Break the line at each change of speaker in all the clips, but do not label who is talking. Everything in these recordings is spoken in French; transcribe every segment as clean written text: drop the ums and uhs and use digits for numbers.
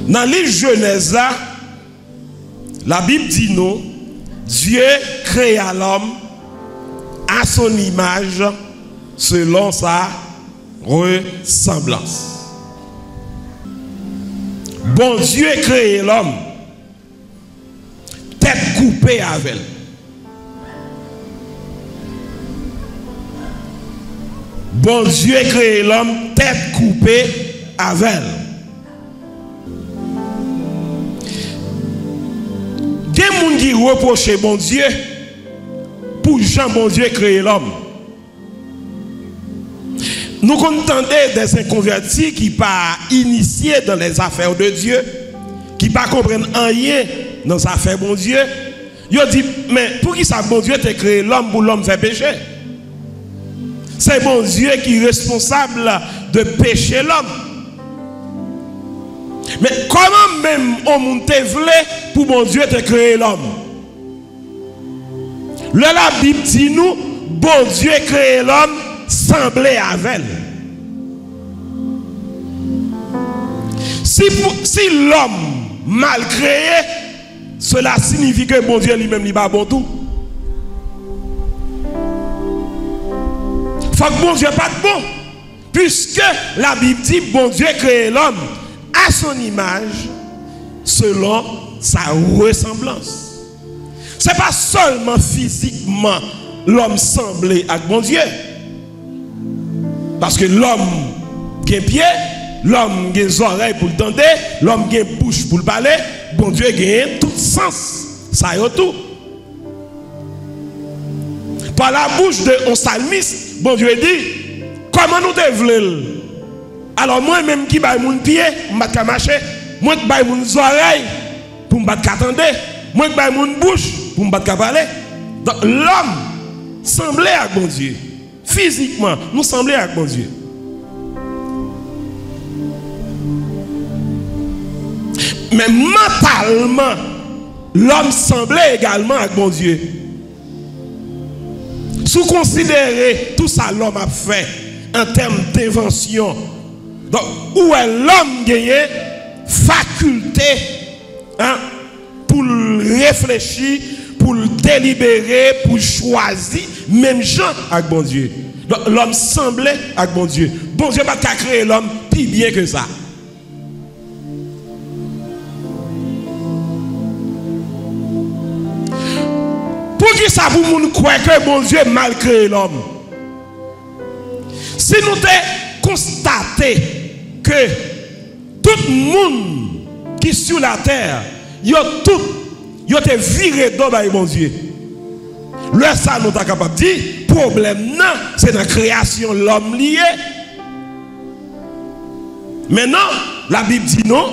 Dans le livre Genèse, la Bible dit nous, Dieu créa l'homme à son image selon sa ressemblance. Bon Dieu créé l'homme tête coupée avec elle. Bon Dieu créé l'homme tête coupée avec elle. Des gens qui reprochent bon Dieu pour Jean bon Dieu créé l'homme. Nous contendons des inconvertis qui ne sont pas initiés dans les affaires de Dieu, qui ne comprennent rien dans les affaires de bon Dieu. Ils disent, mais pour qui ça bon Dieu t'a créé l'homme pour l'homme fait pécher? C'est bon Dieu qui est responsable de pécher l'homme. Mais comment même on monte voulu pour bon Dieu te créer l'homme? La Bible dit nous, bon Dieu créé l'homme semblé avec elle. Si l'homme mal créé, cela signifie que bon Dieu lui-même n'est pas bon tout. Faut que bon Dieu pas de bon. Puisque la Bible dit bon Dieu créé l'homme à son image selon sa ressemblance. Ce n'est pas seulement physiquement l'homme semblé avec bon Dieu. Parce que l'homme qui a pied, l'homme qui a des oreilles pour le tendre, l'homme qui a une bouche pour le parler, bon Dieu a tout sens. Ça y est tout. Par la bouche de un psalmiste, bon Dieu dit, comment nous devons. Alors moi-même qui baille mon pied, je ne vais pas marcher. Moi qui baille mon oreille, pour ne pas attendre. Moi qui baille mon bouche, pour ne pas parler. Donc l'homme semblait à bon Dieu. Physiquement, nous semblons à bon Dieu. Mais mentalement, l'homme semblait également à bon Dieu. Sous considérer tout ça l'homme a fait en termes d'invention. Donc, où est l'homme gagné faculté pour réfléchir, pour délibérer, pour choisir, même gens avec bon Dieu. Donc, l'homme semblait avec bon Dieu. Bon Dieu n'a pas créé l'homme plus bien que ça. Pour qui ça vous nous croyez que bon Dieu mal créé l'homme? Si nous avons constaté que tout le monde qui est sur la terre, ils ont été virés d'eau par bon Dieu. Le ça nous sommes capables de dire, problème non, c'est dans la création de l'homme lié. Maintenant, la Bible dit non,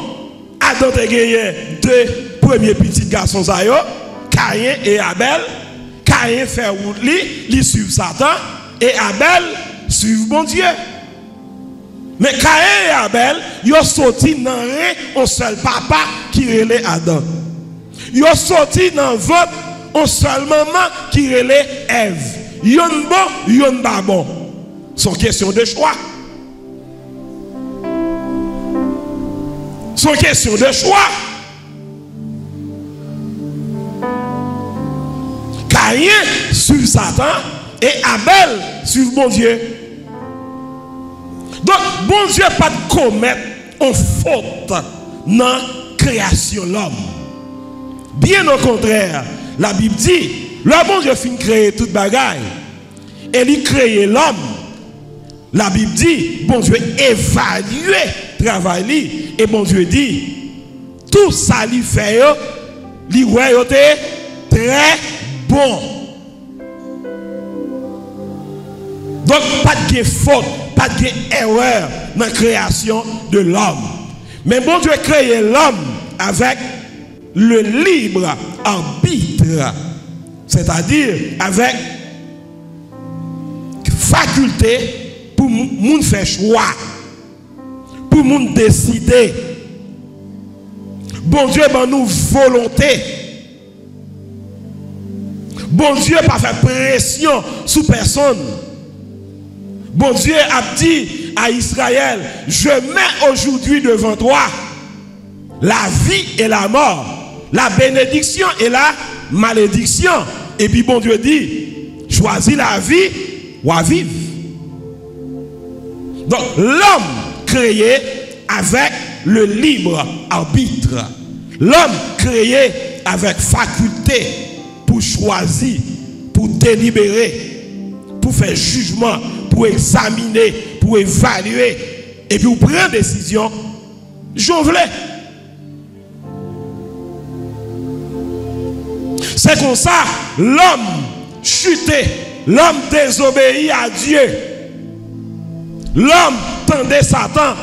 Adam a gagné deux premiers petits garçons, Caïn et Abel. Caïn fait route, il suit Satan, et Abel suit bon Dieu. Mais Caïn et Abel, ils sont sortis dans un seul papa qui relait Adam. Ils sont sortis dans votre un seul maman qui relait Ève. Yon bon, yon pas bon. C'est question de choix. C'est question de choix. Caïn suit Satan et Abel suit bon Dieu. Donc, bon Dieu pas de commettre une faute dans la création de l'homme. Bien au contraire, la Bible dit, le bon Dieu fin créer toute bagaille. Et il crée l'homme. La Bible dit, bon Dieu évalue le travail. Et bon Dieu dit, tout ça lui fait, lui est très bon. Donc, pas de faute, pas de erreur dans la création de l'homme. Mais bon Dieu crée l'homme avec le libre arbitre, c'est-à-dire avec faculté pour moun faire choix, pour moun décider. Bon Dieu ben nous volonté. Bon Dieu pas fait pression sur personne. Bon Dieu a dit à Israël, je mets aujourd'hui devant toi la vie et la mort, la bénédiction et la malédiction. Et puis bon Dieu dit, choisis la vie ou à vivre. Donc l'homme créé avec le libre arbitre. L'homme créé avec faculté pour choisir, pour délibérer, pour faire jugement, pour examiner, pour évaluer et puis pour prendre décision. J'en voulais. C'est comme ça, l'homme chuté, l'homme désobéit à Dieu. L'homme tendait Satan,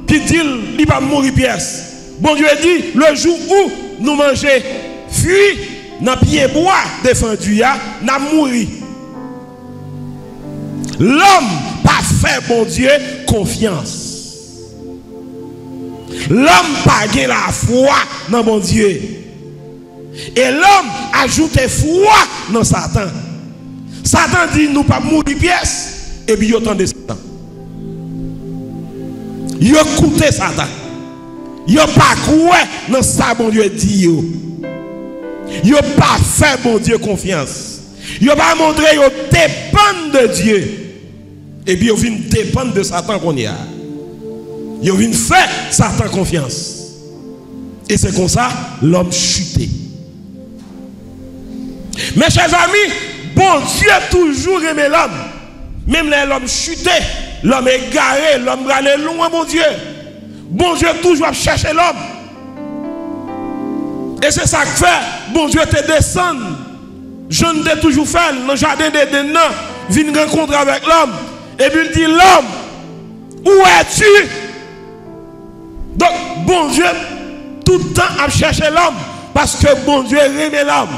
qui dit, il va mourir pièce. Bon Dieu dit, le jour où nous mangeons fruits, dans pied bois défendu, nous mourons. L'homme pas fait bon Dieu confiance. L'homme pas gagné la foi dans bon Dieu. Et l'homme ajoute foi dans Satan. Satan dit nous pas mourir pièce. Et puis il entend Satan. Il écoute Satan. Il pas quoi dans ça bon Dieu dit. Il pas fait bon Dieu confiance. Il pas montré qu'il dépend de Dieu. Et puis il vient dépendre de Satan qu'on y a. Il vient faire Satan confiance. Et c'est comme ça l'homme chuté. Mes chers amis, bon Dieu toujours aimé l'homme. Même l'homme chuté, l'homme égaré, l'homme allé loin, bon Dieu. Bon Dieu toujours chercher l'homme. Et c'est ça que fait, bon Dieu te descend. Je ne t'ai toujours fait dans le jardin d'Éden, vient rencontrer avec l'homme. Et puis il dit, l'homme, où es-tu? Donc, bon Dieu, tout le temps a cherché l'homme. Parce que bon Dieu aimait l'homme.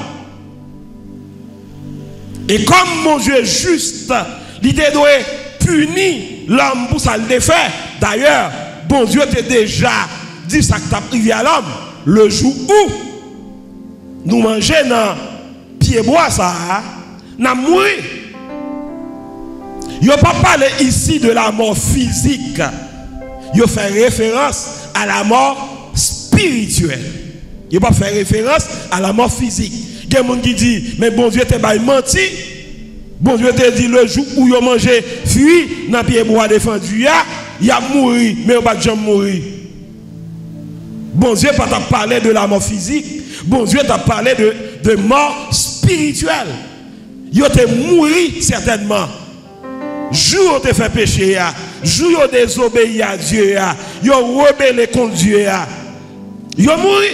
Et comme mon Dieu est juste, l'idée doit punir l'homme pour ça le défaire. D'ailleurs, bon Dieu t'a déjà dit ça que tu as privé à l'homme. Le jour où nous mangeons dans pied bois, ça, nous mourons. Il n'y a pas parlé ici de la mort physique. Il fait référence à la mort spirituelle. Il n'y a pas fait référence à la mort physique. Il y a des gens qui disent, mais bon Dieu t'a menti. Bon Dieu t'a dit le jour où il a mangé fruit dans le pied bois défendu, il a mouru, mais il n'a pas jamais mourir. Bon Dieu pas t'a parlé de la mort physique. Bon Dieu t'a parlé de mort spirituelle. Il a mouru certainement. Jour où tu fait péché, jour où tu désobéi à Dieu, il a rebellé contre Dieu. Il a mouru.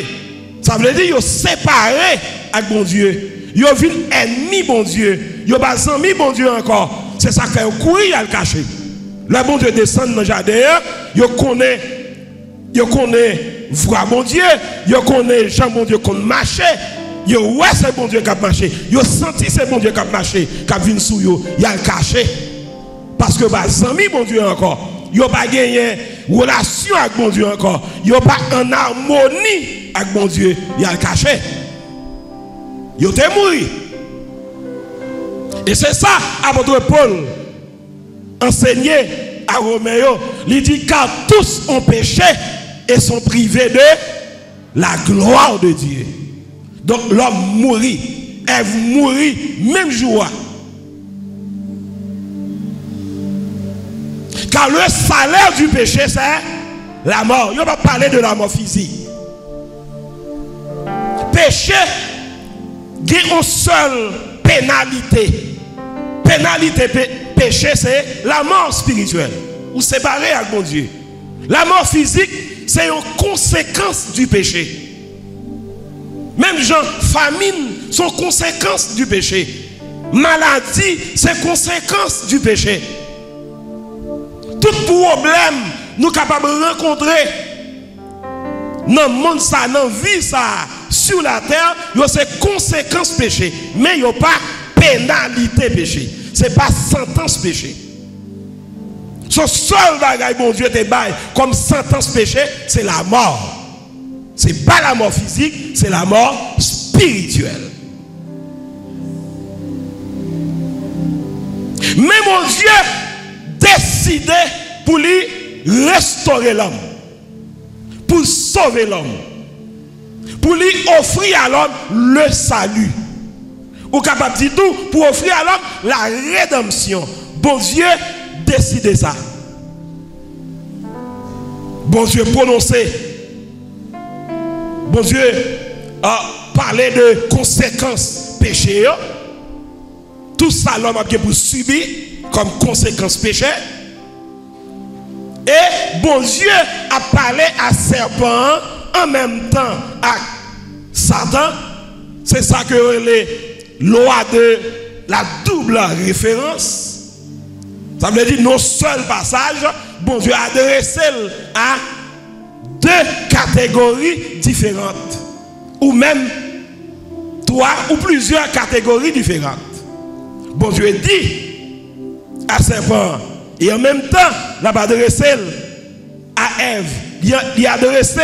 Ça veut dire qu'il est séparé avec bon Dieu. Il est vu ennemi bon Dieu. Il n'est pas ami bon Dieu encore. C'est ça qui fait courir, il a le caché. Le bon Dieu descend dans le jardin. Il connaît voir bon Dieu. Il connaît Jean bon Dieu qu'on marche. Il ouais c'est bon Dieu qui a marché. Il senti c'est bon Dieu qui a marché. Qui a vu sous lui. Il a le caché. Parce que bah ami bon Dieu encore. Il n'a pas gagné relation avec bon Dieu encore. Il n'a pas en harmonie avec bon Dieu. Il a le caché. Il était mort. Et c'est ça, apôtre Paul enseigné à Roméo. Il dit car tous ont péché et sont privés de la gloire de Dieu. Donc l'homme mourit. Ève mourit même jour. Car le salaire du péché, c'est la mort. Il ne va pas parler de la mort physique. Péché, il y a une seule pénalité. Pénalité, péché, c'est la mort spirituelle. Ou séparé avec mon Dieu. La mort physique, c'est une conséquence du péché. Même gens, famine, sont conséquences du péché. Maladie, c'est conséquence du péché. Tout problème, nous sommes capables de rencontrer dans le monde, dans la vie, sur la terre, c'est conséquence péché. Mais il n'y a pas pénalité péché. Ce n'est pas sentence péché. Ce seul bagage, bon Dieu, te bail comme sentence péché, c'est la mort. Ce n'est pas la mort physique, c'est la mort spirituelle. Mais mon Dieu décidé pour lui restaurer l'homme, pour sauver l'homme. pour lui offrir à l'homme le salut. Ou capable de dire tout pour offrir à l'homme la rédemption. Bon Dieu décide ça. Bon Dieu prononcé. Bon Dieu a parlé de conséquences péché. Tout ça l'homme a pour subir comme conséquence péché. Et bon Dieu a parlé à serpent en même temps à Satan. C'est ça que les lois de la double référence. Ça veut dire non seul passage, bon Dieu a adressé à deux catégories différentes. Ou même trois ou plusieurs catégories différentes. Bon Dieu dit à serpent. Et en même temps, il a adressé à Ève. Il a adressé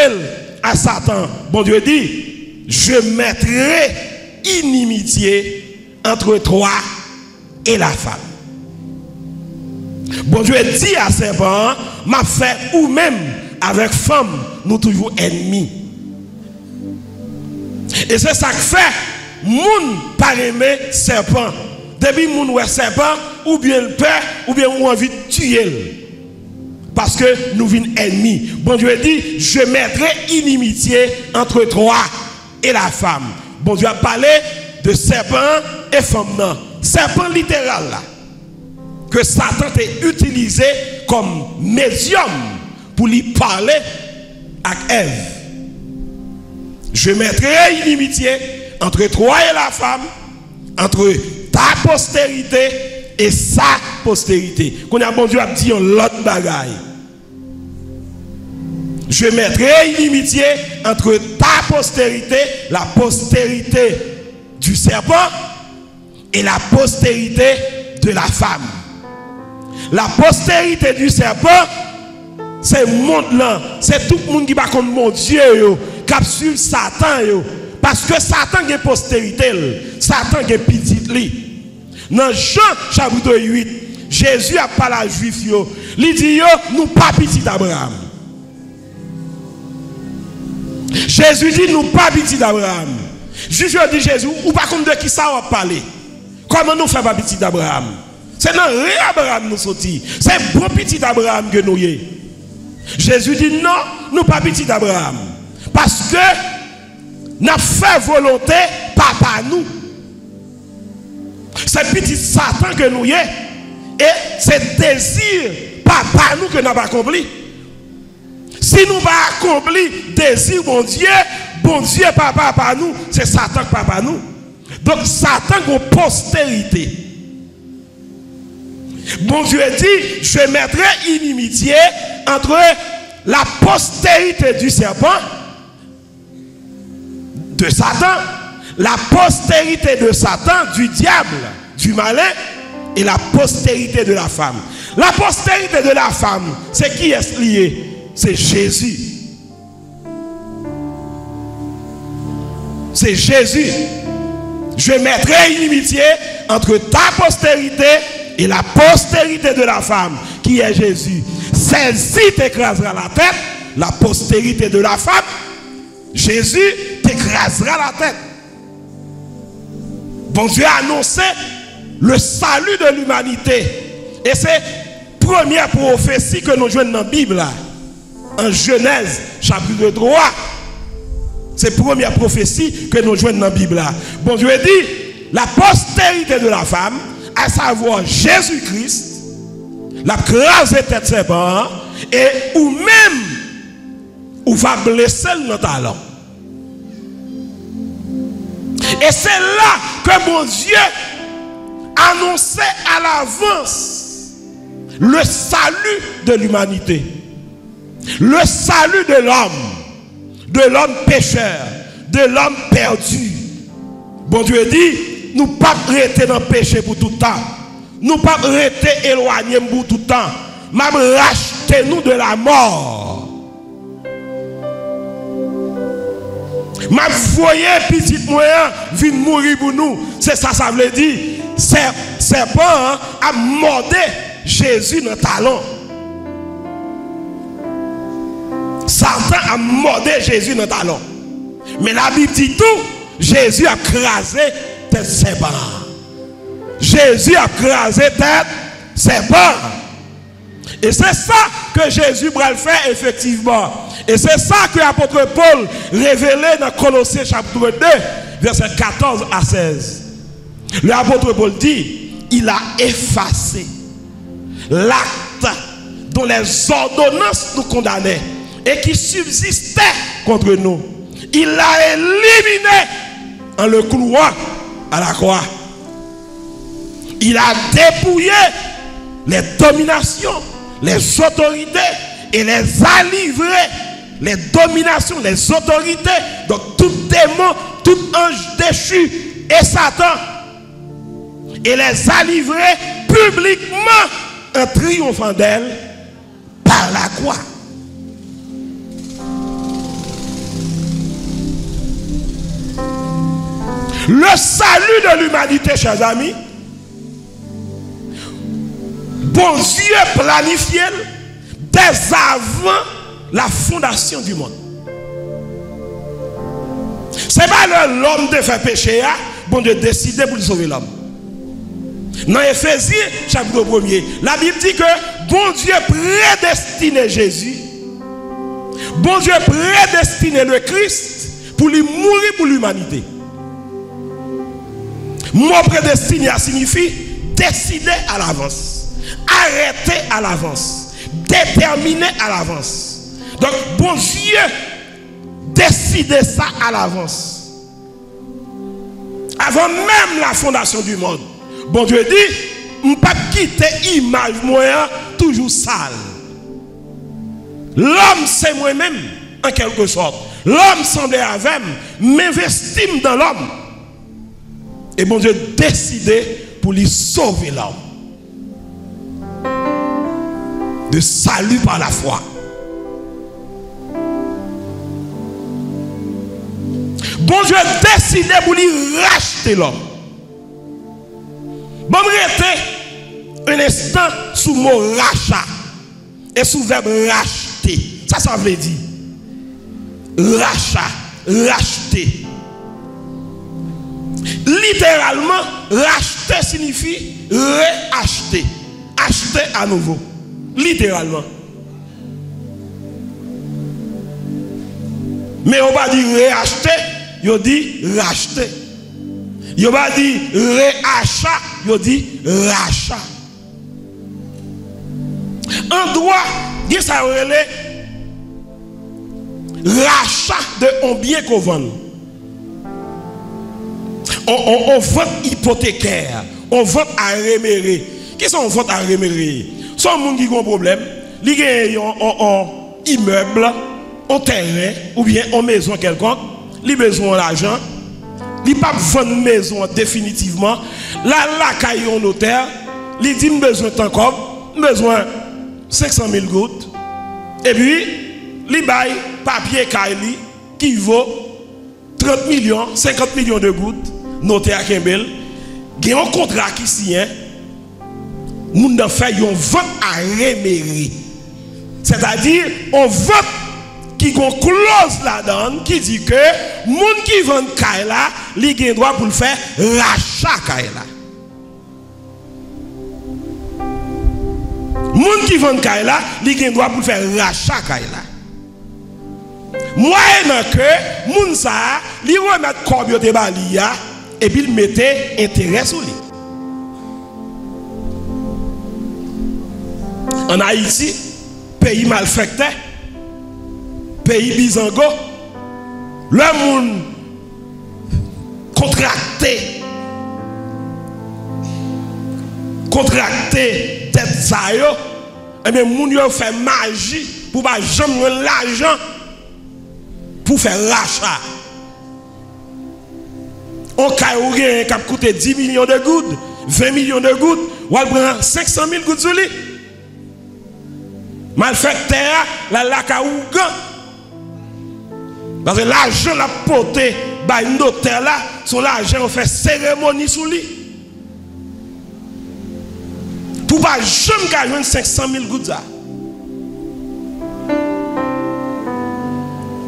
à Satan. Bon Dieu dit, je mettrai inimitié entre toi et la femme. Bon Dieu dit à serpent, m'a fait ou même avec femme, nous toujours ennemis. Et c'est ça que fait, moun pas aimer serpent. Depuis moun ouais serpent, ou bien le père, ou bien on envie de tuer. Parce que nous sommes ennemis. Bon Dieu dit, je mettrai inimitié entre toi et la femme. Bon Dieu a parlé de serpent et femme. Serpent littéral là. Que Satan a utilisé comme médium pour lui parler à Ève. Je mettrai inimitié entre toi et la femme, entre ta postérité et sa postérité. Qu'on a bon Dieu a dit l'autre bagaille. Je mettrai inimitié entre ta postérité, la postérité du serpent, et la postérité de la femme. La postérité du serpent, c'est le monde là, c'est tout le monde qui va contre mon Dieu, qui a suivi Satan. Parce que Satan a une postérité, Satan a une petite lit. Dans Jean chapitre 8, Jésus a parlé à Juif, il dit, nous pas petit d'Abraham. Jésus dit, nous pas petit d'Abraham. Juif dit Jésus, ou pas comme de qui ça va parler. Comment nous faisons pas petit d'Abraham? C'est dans rien Abraham nous sorti. C'est bon petit d'Abraham que nous y. Jésus dit non, nous pas petit d'Abraham. Parce que nous fait volonté papa nous. C'est petit Satan que nous y. Et c'est désir papa nous que nous n'avons pas accompli. Si nous pas accompli désir bon Dieu papa nous, c'est Satan que papa nous. Donc Satan a une postérité. Bon Dieu dit, je mettrai inimitié entre la postérité du serpent, de Satan, la postérité de Satan, du diable, du malin, et la postérité de la femme. La postérité de la femme, c'est qui est lié? C'est Jésus. C'est Jésus. Je mettrai inimitié entre ta postérité et la postérité de la femme, qui est Jésus. Celle-ci t'écrasera la tête, la postérité de la femme, Jésus t'écrasera la tête. Bon Dieu a annoncé le salut de l'humanité. Et c'est la première prophétie que nous jouons dans la Bible, en Genèse, chapitre 3. C'est la première prophétie que nous jouons dans la Bible. Bon Dieu dit, la postérité de la femme, à savoir Jésus-Christ, la crase tête serpent, et ou même, ou va blesser le talent. Et c'est là que mon Dieu annonçait à l'avance le salut de l'humanité, le salut de l'homme pécheur, de l'homme perdu. Bon Dieu dit, nous ne pouvons pas rester dans le péché pour tout le temps. Nous ne pouvons pas rester éloignés pour tout le temps. Même rachetez-nous de la mort. Même voyez petit moyen vient mourir pour nous. C'est ça, ça veut dire. Serpent a mordé Jésus dans le talon. Satan a mordé Jésus dans le talon. Mais la Bible dit tout, Jésus a crasé tête serpent. Jésus a crasé tête serpent. Et c'est ça que Jésus va le faire effectivement. Et c'est ça que l'apôtre Paul révélé dans Colossiens chapitre 2, verset 14 à 16. L'apôtre Paul dit, il a effacé l'acte dont les ordonnances nous condamnaient et qui subsistait contre nous. Il l'a éliminé en le clouant à la croix. Il a dépouillé les dominations, les autorités et les a livrés. Les dominations, les autorités, donc tout démon, tout ange déchu et Satan. Et les a livrés publiquement en triomphant d'elle par la croix. Le salut de l'humanité, chers amis, bon Dieu planifié dès avant la fondation du monde. Ce n'est pas l'homme de faire pécher, bon Dieu décider pour sauver l'homme. Dans Éphésiens, chapitre 1er, la Bible dit que bon Dieu prédestiné Jésus, bon Dieu prédestiné le Christ pour lui mourir pour l'humanité. Mot prédestiné signifie décider à l'avance, arrêter à l'avance, déterminer à l'avance. Donc, bon Dieu décidait ça à l'avance. Avant même la fondation du monde. Bon Dieu dit, je ne peux pas quitter l'image moyen toujours sale. L'homme c'est moi-même, en quelque sorte. L'homme semble avec, m'investir dans l'homme. Et bon Dieu décidait pour lui sauver l'homme. De salut par la foi. Bon Dieu décidait pour lui racheter l'homme. Bon, je un instant sous le mot rachat et sous le verbe racheter. Ça veut dire rachat, racheter. Littéralement, racheter signifie réacheter, acheter à nouveau. Littéralement. Mais on va dire réacheter, on dit racheter. On va dire réachat, on dit rachat. En droit, il y a ça rachat de un bien qu'on vend. On vend hypothécaire, on vend à rémérer. Qu'est-ce qu'on vend à rémérer? Son monde qui a un problème, il a un immeuble, un terrain ou bien une maison quelconque, il a besoin d'argent, il n'a pas vendre une maison définitivement. Là, il y a un notaire, il dit qu'il a besoin de temps comme, besoin 500 000 gouttes. Et puis, il a un papier qui vaut 30 millions, 50 millions de gouttes. Notaire Kembel, il y a un contrat qui signe. Nous avons fait un vote à rémérer. C'est-à-dire, on vote qui a une clause là-dedans qui dit que les gens qui vendent Kaila, ils ont droit pour le faire rachat Kaila. Les gens qui vendent Kaila, ils ont droit pour le faire rachat Kaila. Moyennant que les gens qui remettent Korbiote Balia et puis ils mettent intérêt sur lui. En Haïti, pays malfecté, pays bisango, le monde contracté tête ça yo, et bien moun yo fait magie pour pas jamais l'argent pour faire rachat. On a qui coûte 10 millions de gouttes, 20 millions de gouttes, ou elle prend 500 000 gouttes sur lui. Malfecteur, la lacaougan. Parce que l'argent la porté par une notaire là, son l'argent on fait cérémonie sur lui. Pour pas jamais gagner 500 000 gouttes.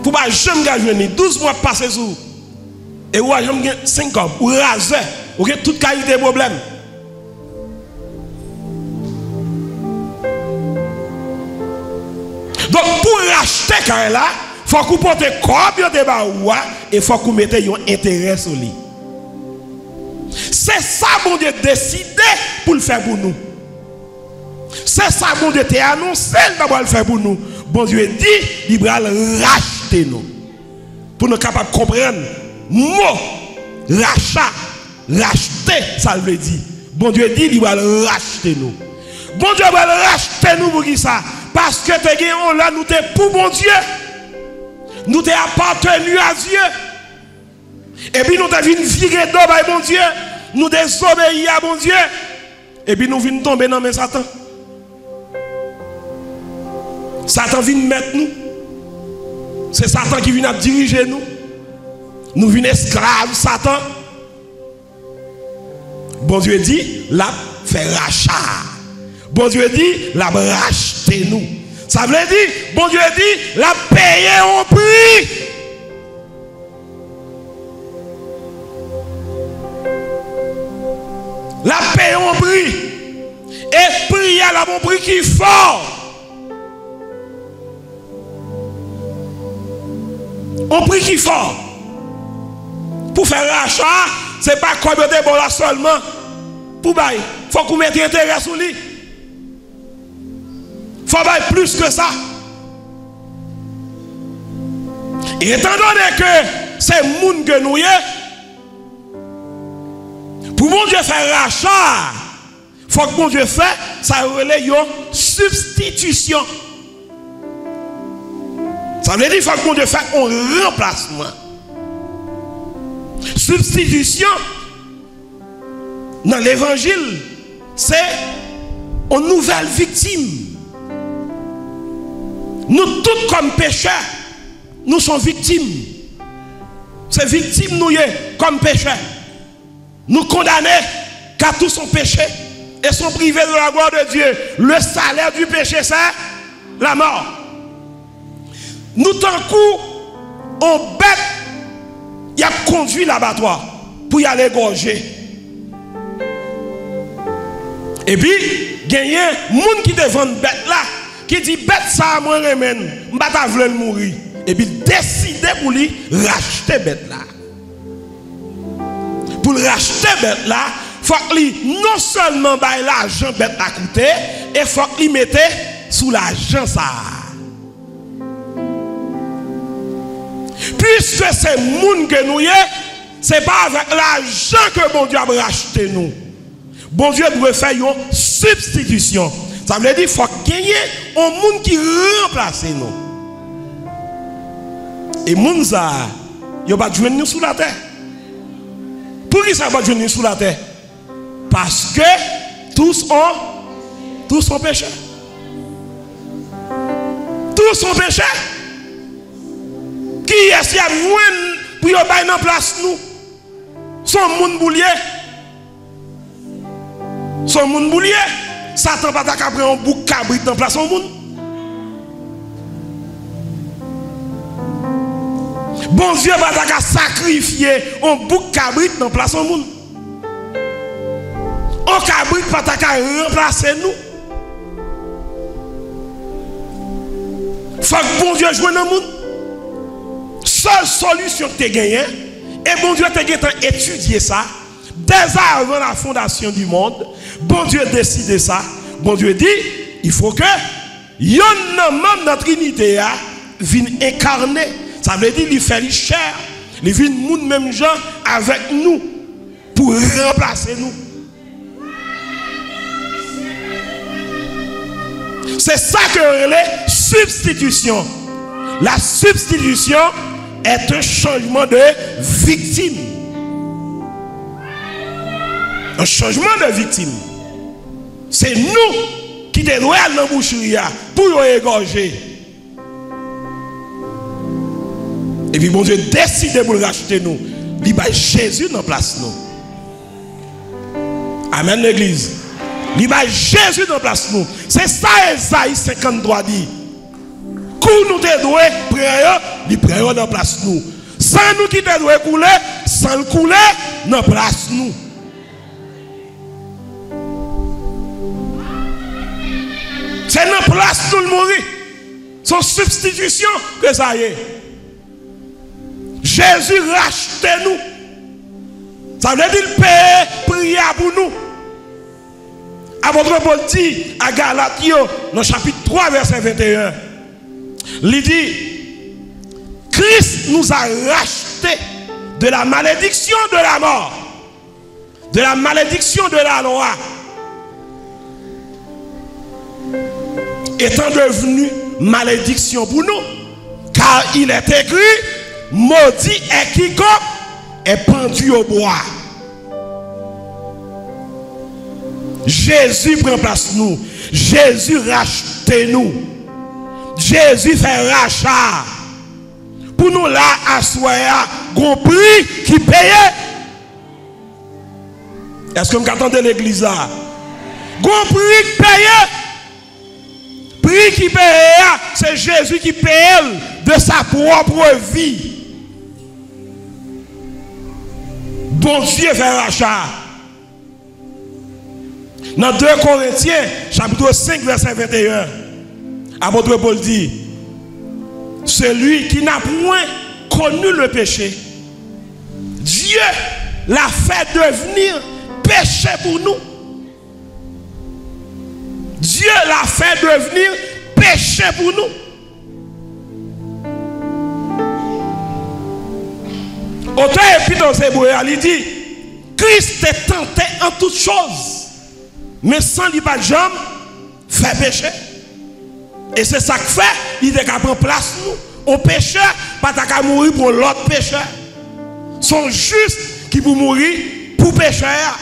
Pour Pour pas jamais gagner 12 mois passer sur et ou jamais 5 ans ou raser, OK, toute qualité problème. Donc pour racheter quand là, faut qu'on porte combien de baoua et faut qu'on mette un intérêt sur lui. C'est ça bon Dieu décidé pour le faire pour nous. C'est ça bon Dieu t'a annoncé d'abord le faire pour nous. Bon Dieu dit, il va racheter nous. Pour nous capables de comprendre mot rachat, racheter, ça veut dire. Bon Dieu dit, il va racheter nous. Bon Dieu va racheter nous pour qui ça? Parce que te là, nous t'es pour bon Dieu. Nous t'es appartenu à Dieu. Et puis nous t'es venu virer d'eau par bon Dieu. Nous désobéis à bon Dieu. Et puis nous venons tomber dans les Satan. Satan vient mettre nous. C'est Satan qui vient diriger nous. Nous venons esclaves, Satan. Bon Dieu dit, la fait rachat. Bon Dieu dit, la racheter nous. Ça veut dire, bon Dieu dit, la payer au prix. La payer au prix. Et prix à la bon prix qui est fort. On prix qui est fort. Pour faire rachat, ce n'est pas comme de bon là seulement. Pour bailler, il faut qu'on mette intérêt sur lui. Il faut bailler plus que ça. Et étant donné que c'est le monde que nous y pour mon Dieu faire rachat, il faut que mon Dieu fasse, ça relève une substitution. Ça veut dire qu'il faut que mon Dieu fasse un remplacement. Substitution dans l'évangile, c'est une nouvelle victime. Nous tous comme pécheurs, nous sommes victimes. C'est victime nous comme pécheurs. Nous condamnés car tous sont péchés et sont privés de la gloire de Dieu. Le salaire du péché, c'est la mort. Nous tant coup, on bête, il a conduit l'abattoir pour y aller gorger. Et puis, il y a un monde qui devant bête là, qui dit bête ça, moi remène, je ne veux pas mourir. Et puis, décider pour lui racheter bête là. Pour racheter bête là, il faut qu'il non seulement baille l'argent bête à coûter, et il faut qu'il mette sous l'argent ça. Puisque c'est le monde que nous y est, ce n'est pas avec l'argent que bon Dieu a racheté nous. Bon Dieu doit faire une substitution. Ça veut dire qu'il faut gagner un monde qui remplace nous. Et monde ça, il n'y a pas de joindre nous sous la terre. Pour qui ça va joindre nous sous la terre? Parce que tous sont pécheurs. Tous sont pécheurs. Qui est-ce qui a moins pour y avoir une place nous? Son monde boulier. Son monde boulier. Satan va t'accaparer un bouc cabrit en place son monde. Bon Dieu va sacrifier un bouc cabrit en place son monde. Un cabrit va remplacer nous. Faut que bon Dieu joue dans le monde. Seule solution que tu as gagnée, et bon Dieu t'a étudié ça, dès avant la fondation du monde, bon Dieu décide ça, bon Dieu dit, il faut que yon membre de la Trinité vienne incarner, ça veut dire qu'il fait chair, il vient moun même gens avec nous, pour remplacer nous. C'est ça que la substitution. La substitution est un changement de victime. Un changement de victime. C'est nous qui devons aller dans la boucherie pour nous égorger. Et puis bon Dieu décide pour racheter nous. Il va Jésus dans la place nous. Amen l'église. Il va Jésus dans la place nous. C'est ça Esaïe 53 dit. Quand nous devons prier il prend dans place nous. Sans nous qui doit couler, sans le couler, dans place nous. C'est dans place nous le mourir. Son substitution que ça y est. Jésus rachète nous. Ça veut dire payer, prier pour nous. Apôtre Paul dit à Galatio, dans le chapitre 3, verset 21, il dit, Christ nous a rachetés de la malédiction de la mort, de la malédiction de la loi, étant devenu malédiction pour nous, car il est écrit, maudit est quiconque est pendu au bois. Jésus prend place nous. Jésus rachète nous. Jésus fait rachat. Pour nous là, à soya, un prix qui paye. Est-ce que vous entendez l'église là? Un prix qui paye. Prix qui paye, c'est Jésus qui paye de sa propre vie. Bon Dieu fait rachat. Dans 2 Corinthiens, chapitre 5, verset 21, apôtre Paul dit, celui qui n'a point connu le péché, Dieu l'a fait devenir péché pour nous. Dieu l'a fait devenir péché pour nous. Auteur Épître aux Hébreux, il dit, Christ est tenté en toutes choses, mais sans lui pas de jambes, fait péché. Et c'est ça que fait, il est qu'à prendre place nous. Au pécheur, pas qu'à mourir pour l'autre pécheur. Sont justes qui pour mourir pour pécheur.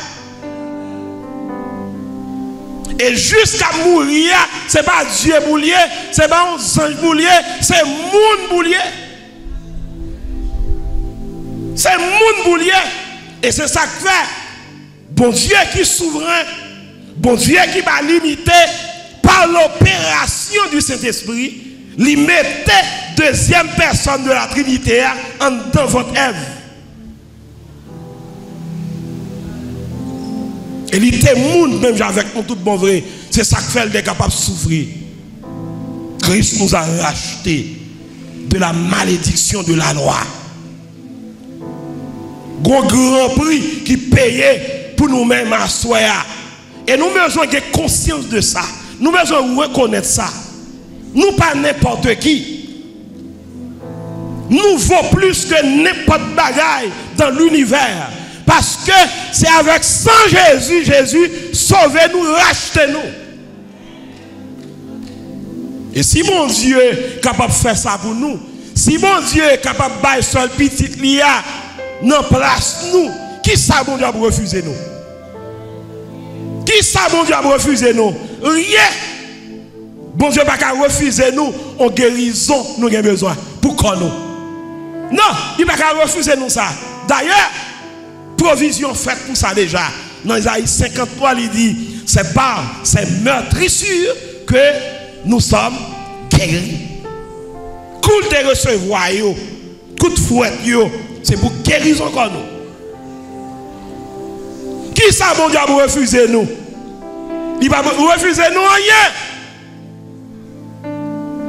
Et jusqu'à mourir, ce n'est pas Dieu boulier, ce n'est pas un ange boulier, c'est monde boulier. C'est monde boulier. Et c'est ça que fait. Bon Dieu qui est souverain. Bon Dieu qui va limiter par l'opération du Saint-Esprit, il mettait deuxième personne de la Trinité dans votre Ève. Et il était monde même avec nous tout bon vrai. C'est ça que fait le capable de souffrir. Christ nous a racheté de la malédiction de la loi. Gros grand prix qui payait pour nous-mêmes à soi. Et nous avons besoin de conscience de ça. Nous avons besoin de reconnaître ça. Nous pas n'importe qui. Nous vaut plus que n'importe bagaille dans l'univers. Parce que c'est avec sang Jésus, Jésus sauvez-nous, rachetez-nous. Et si mon Dieu est capable de faire ça pour nous, si mon Dieu est capable de bailler seul petit lia, non place nous, qui ça bon Dieu a refusé nous? Qui ça bon Dieu a refusé nous? Rien. Bon Dieu n'a pas refusé nous en guérison, nous avons besoin. Pourquoi nous? Non, il n'a pas refusé nous ça. D'ailleurs, provision faite pour ça déjà. Dans Isaïe 53, il dit, c'est par ces meurtrissures que nous sommes guéris. Coup de recevoir, coup de fouette, c'est pour guérison encore nous. Qui ça, bon Dieu, a refusé nous? Il va refuser nous rien.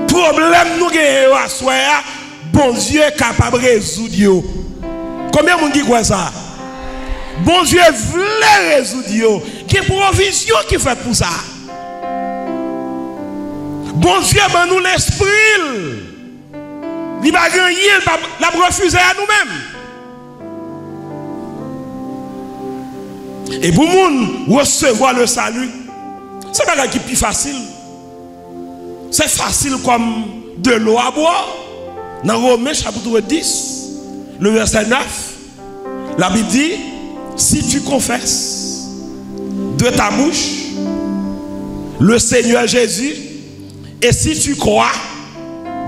Problème nous gagnons à soi, bon Dieu est capable de résoudre. Combien de monde dit quoi ça? Bon Dieu voulait résoudre. Quelle provision qui fait pour ça? Bon Dieu ben nous l'esprit. Il va gagner, il va refuser à nous-mêmes. Et pour nous recevoir le salut, c'est pas qui est plus facile. C'est facile comme de l'eau à boire. Dans Romains chapitre 10, le verset 9, la Bible dit, si tu confesses de ta bouche le Seigneur Jésus, et si tu crois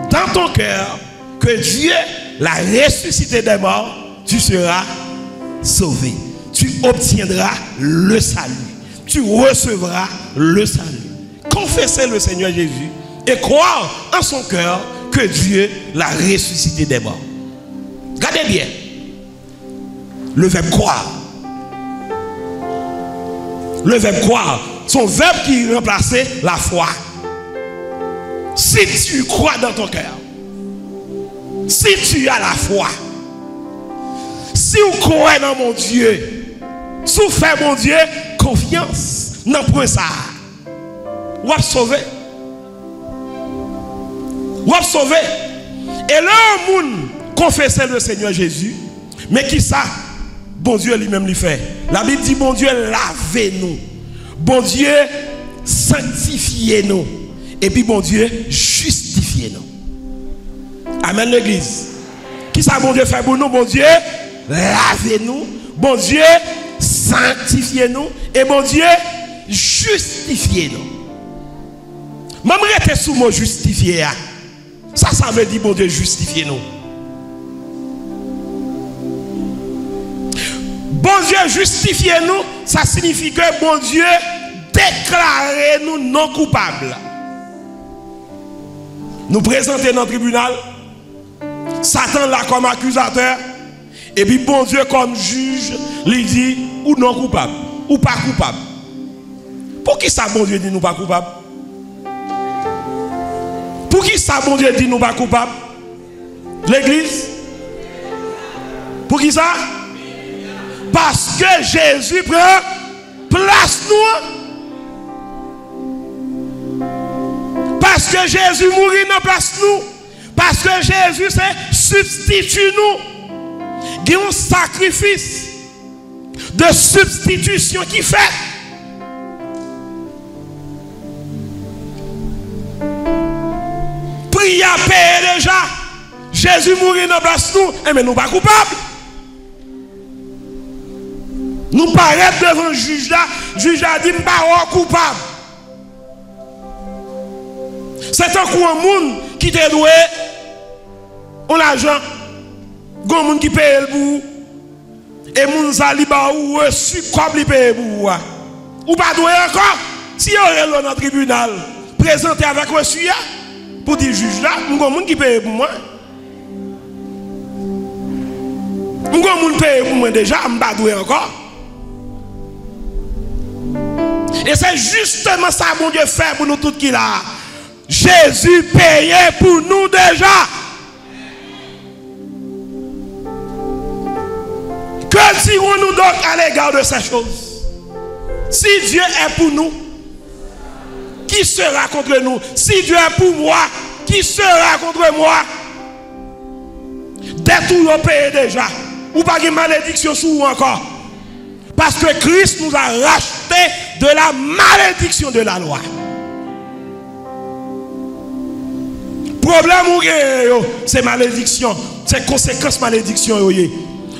dans ton cœur que Dieu l'a ressuscité des morts, tu seras sauvé. Tu obtiendras le salut. Tu recevras le salut. Confessez le Seigneur Jésus et croire en son cœur que Dieu l'a ressuscité des morts. Regardez bien. Le verbe croire. Le verbe croire. Son verbe qui remplaçait la foi. Si tu crois dans ton cœur, si tu as la foi, si tu crois dans mon Dieu, si tu fais mon Dieu confiance, non point ça. Ou à sauver. Ou à sauver. Et là, le monde confessait le Seigneur Jésus. Mais qui ça? Bon Dieu lui-même lui fait. La Bible dit, bon Dieu, lavez-nous. Bon Dieu, sanctifiez-nous. Et puis, bon Dieu, justifiez-nous. Amen, l'église. Qui ça, bon Dieu, fait pour nous? Bon Dieu, lavez-nous. Bon Dieu, sanctifiez-nous. Et bon Dieu, justifiez-nous. Même rester sous mot justifier. Ça veut dire, bon Dieu, justifiez-nous. Bon Dieu, justifiez-nous, ça signifie que bon Dieu, déclarez-nous non coupables. Nous présenter dans le tribunal, Satan là comme accusateur, et puis bon Dieu comme juge, lui dit ou non coupable, ou pas coupable. Pour qui ça bon Dieu dit nous pas coupable? Pour qui ça bon Dieu dit nous pas coupable? L'église? Pour qui ça? Parce que Jésus prend place nous. Parce que Jésus mourit dans place nous. Parce que Jésus c'est substitue nous. Il y a un sacrifice de substitution qui fait. Prière payé déjà. Jésus mourit dans place nous. Mais nous ne sommes pas coupables. Nous paraître devant le juge là, le juge a dit, pas coupable. C'est un coup un monde qui te doué, on l'argent, un monde qui paye le bout, et moun sali ba ou reçu comme il paye pour ou pas doué encore, si on est dans le tribunal, présenté avec reçu pour dire juge là, un monde qui paye pour moi. Un monde paye pour moi déjà, je ne pas doué encore. Et c'est justement ça que bon Dieu fait pour nous tous qui là. Jésus payait pour nous déjà. Que dirons-nous donc à l'égard de ces choses? Si Dieu est pour nous, qui sera contre nous? Si Dieu est pour moi, qui sera contre moi? Dès tout le payé déjà. Ou pas de malédiction sur vous encore. Parce que Christ nous a racheté de la malédiction de la loi. Problème c'est malédiction, c'est conséquence malédiction.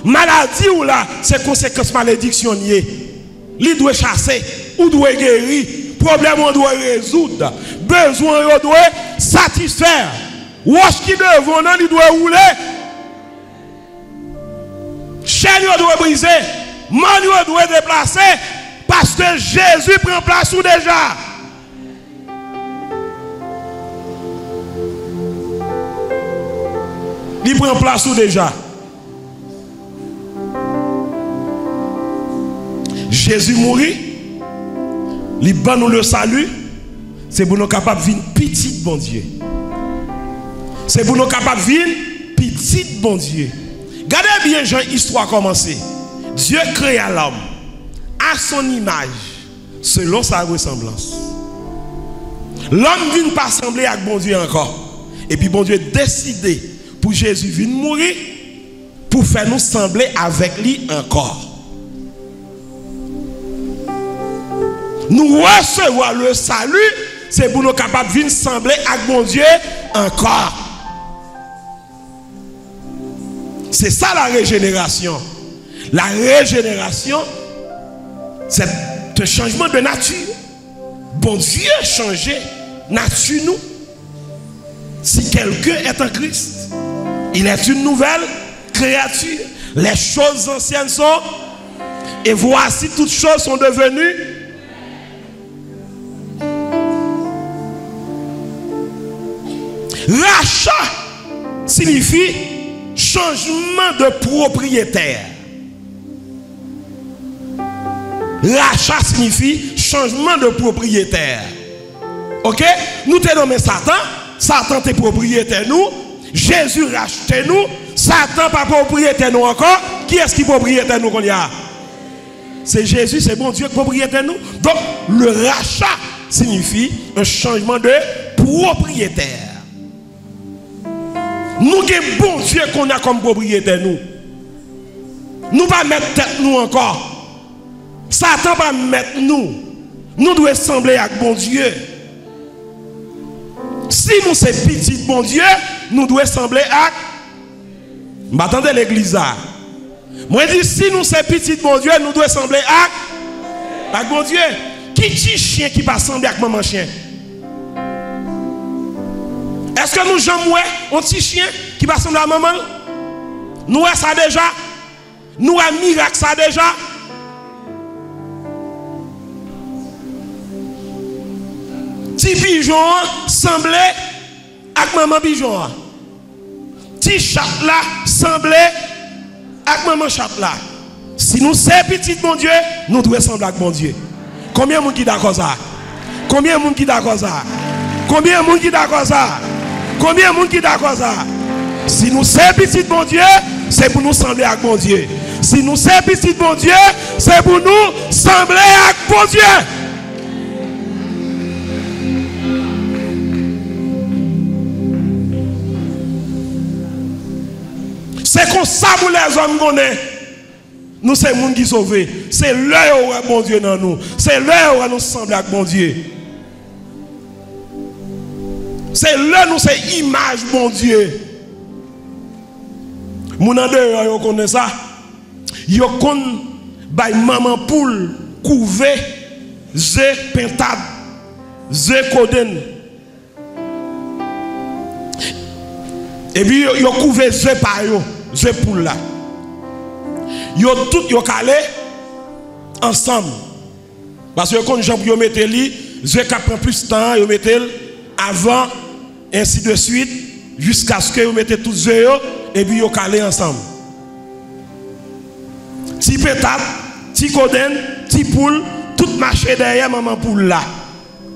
Maladie ou là, c'est conséquence malédiction. Il doit chasser ou doit guérir. Problème on doit résoudre. Besoin on doit satisfaire. Wash qui devant il doit rouler. Chaîne on doit briser. Man on doit déplacer. Parce que Jésus prend place ou déjà. Il prend place ou déjà. Jésus mourit. Il ban nous le salut. C'est pour nous capables de vivre petit bon Dieu. C'est pour nous capables de vivre petit bon Dieu. Regardez bien, Jean, l'histoire a commencé. Dieu créa l'homme à son image, selon sa ressemblance. L'homme ne vient pas sembler avec bon Dieu encore. Et puis bon Dieu décidé pour Jésus venir mourir pour faire nous sembler avec lui encore. Nous recevoir le salut, c'est pour nous capables de venir sembler avec bon Dieu encore. C'est ça la régénération. La régénération, c'est un changement de nature. Bon Dieu a changé nature nous. Si quelqu'un est en Christ, il est une nouvelle créature. Les choses anciennes sont, et voici toutes choses sont devenues. Rachat signifie changement de propriétaire. Rachat signifie changement de propriétaire. Ok? Nous te nommé Satan. Satan est propriétaire nous. Jésus racheté nous. Satan pas propriétaire nous encore. Qui est-ce qui est propriétaire nous qu'on y a? C'est Jésus, c'est bon Dieu qui est propriétaire nous. Donc le rachat signifie un changement de propriétaire. Nous avons bon Dieu qu'on a comme propriétaire nous. Nous pas mettre tête nous encore. Satan va mettre nous. Nous devons sembler avec bon Dieu. Si nous sommes petits bon Dieu, nous devons sembler avec. M'attendez l'église là. Moi je dis si nous sommes petits bon Dieu, nous devons sembler avec bon Dieu. Qui dit chien qui va sembler avec maman chien? Est-ce que nous jamais un petit chien qui va sembler à maman? Nous avons ça déjà. Nous avons miracle ça déjà. Petit pigeon semblait avec maman pigeon. Petit chat là semblait avec maman chat là. Si nous sommes petits bon Dieu, nous devons sembler avec bon Dieu. Combien de monde qui d'accord ça? Combien de monde qui d'accord ça? Combien de monde qui d'accord ça? Combien de monde qui d'accord ça? Si nous sommes petits bon Dieu, c'est pour nous sembler avec bon Dieu. Si nous sommes petits bon Dieu, c'est pour nous sembler avec bon Dieu. C'est comme ça pour les hommes qu'on est. Nous, c'est le monde qui sauve. C'est l'heure où bon Dieu dans nous. C'est l'heure où nous semblons avec bon Dieu. C'est l'heure où c'est image bon Dieu. Mon ande yo connaît ça. Yo connaît bay maman poule couvé zé pentade zé koden. Et puis yo couvé zé pa yo. Je poule là. Yo tout yo calé ensemble. Parce que quand Jean yo mette li, je prend plus de temps, yo mette avant ainsi de suite jusqu'à ce que yo mette tout zé et puis yo calé ensemble. Ti pétade, ti koden, ti poule, tout marché derrière maman poule là.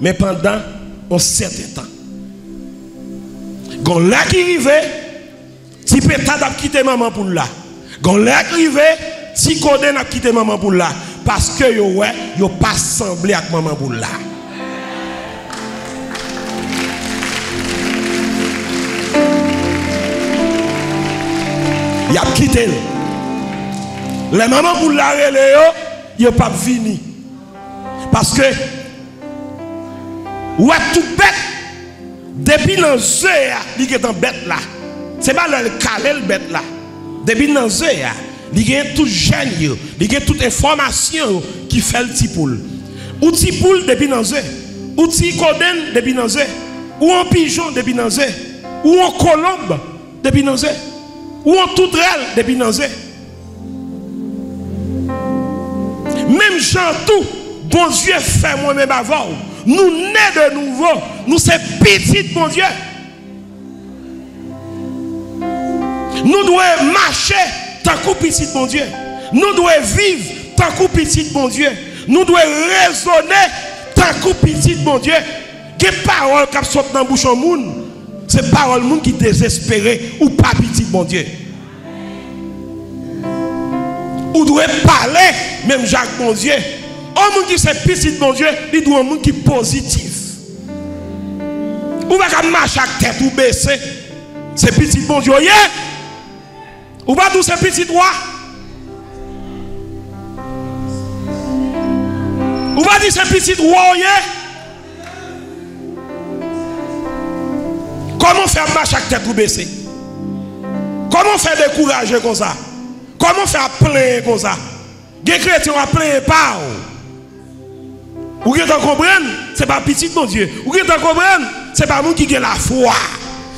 Mais pendant un certain temps. Gon là qui arrivait si pétade a quitté maman pour là. Quand l'est arrivé, si Coden a quitté maman pour là. Parce que yo pas semblé avec maman pour là. Il a quitté. Les mamans pour là, yo pas fini. Parce que, ou tout bête, depuis l'enjeu, il est en bête là. C'est pas le calé le bête là. Depuis dans ce il y a tout jeune, il y a toute information qui fait le petit poule. Ou petit poule depuis dans ce, ou petit coden depuis dans ce, ou un pigeon depuis dans ce, ou un colombe depuis dans ce, ou un toutrelle depuis dans ce. Même Jean tout, bon Dieu fait moi-même avant. Nous nés de nouveau, nous c'est petit bon Dieu. Nous devons marcher tant que petit bon Dieu. Nous devons vivre tant que petit bon Dieu. Nous devons raisonner tant que petit bon Dieu. Quelle parole qui sort dans la bouche au monde, c'est parole monde qui désespéré ou pas petit bon Dieu. Ou doit parler même Jacques bon Dieu. Un monde qui c'est petit bon Dieu, il doit un monde qui est positif. Ou pas marcher avec tête ou baisser. C'est petit bon Dieu. Ou pas tous ces petits droits. Ou pas dire ces petits droits. Comment faire marcher avec tête ou baisser? Comment faire décourager comme ça? Comment faire plaindre comme ça? Les chrétiens ont plaindre pas. Ou qui comprennent? Ce n'est pas petit mon Dieu. Ou qui comprennent? Ce n'est pas nous qui avons la foi.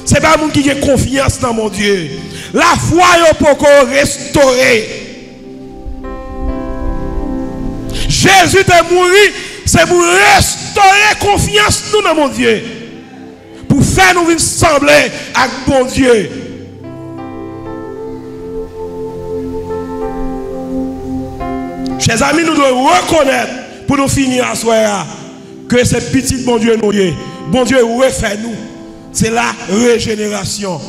Ce n'est pas nous qui avons confiance dans mon Dieu. La foi est pour restaurer. Jésus est mort, c'est pour restaurer confiance nous dans mon Dieu. Pour faire fait nous venir sembler avec bon Dieu. Chers amis, nous devons reconnaître pour nous finir à soir que c'est petit bon Dieu nous est. Bon Dieu refait nous. C'est la régénération.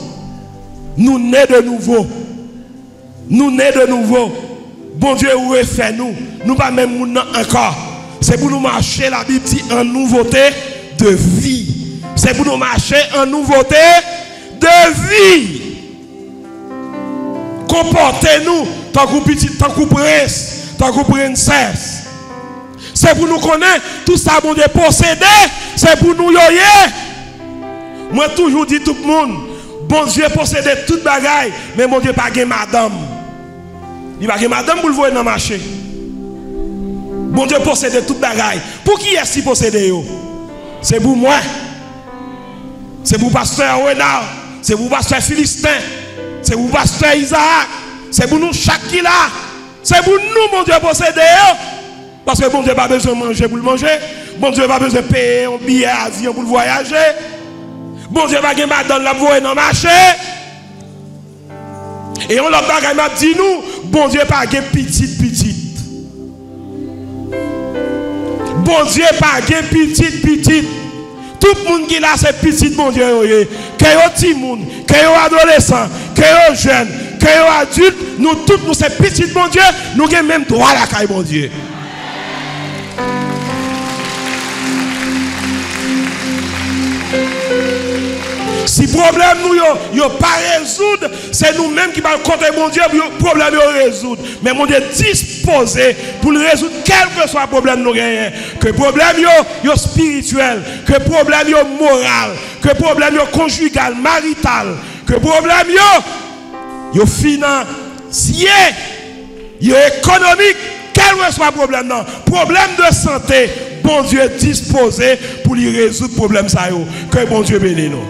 Nous nés de nouveau. Nous nés de nouveau. Bon Dieu refait nous. Nous pas même encore. C'est pour nous marcher, la Bible dit, en nouveauté de vie. C'est pour nous marcher en nouveauté de vie. Comportez-nous tant que petit, tant que prince, tant que princesse. C'est pour nous connaître tout ça, bon Dieu posséder. C'est pour nous yoyer. Moi toujours dis tout le monde, bon Dieu posséder toute bagaille, mais bon Dieu pas gain madame. Il va gain madame pour le voir dans le marché. Bon Dieu posséder toute bagaille. Pour qui est-ce qui possède yo? C'est pour moi. C'est pour pasteur Renard, c'est pour pasteur Philistin, c'est pour pasteur Isaac, c'est pour nous chaque qui là. C'est pour nous, mon Dieu, posséder. Parce que bon Dieu n'a pas besoin de manger pour le manger. Bon Dieu n'a pas besoin de payer un billet à avion pour le voyager. Bon Dieu n'a pas besoin de la voie dans le marché. Et on l'a dit nous, bon Dieu n'a pas besoin de petite. Bon Dieu n'a pas besoin de petite. Tout le monde qui là, c'est petit, bon Dieu. Que yo petit monde, que yo adolescent, que yo jeune, que yo adulte, nous tous, nous c'est petit, bon Dieu, nous avons même droit à la caille, bon Dieu. Si problème nous yo pas résoudre, c'est nous-mêmes qui allons compter mon Dieu pour le problème yo résoudre. Mais mon Dieu disposé pour le résoudre quel que soit le problème nous gagnons. Que le problème yo spirituel, que le problème yo moral, que le problème yo conjugal, marital, que le problème yo financier, yo économique, quel que soit le problème non. Problème de santé, bon Dieu disposé pour lui résoudre le problème ça yo. Que bon Dieu bénisse nous.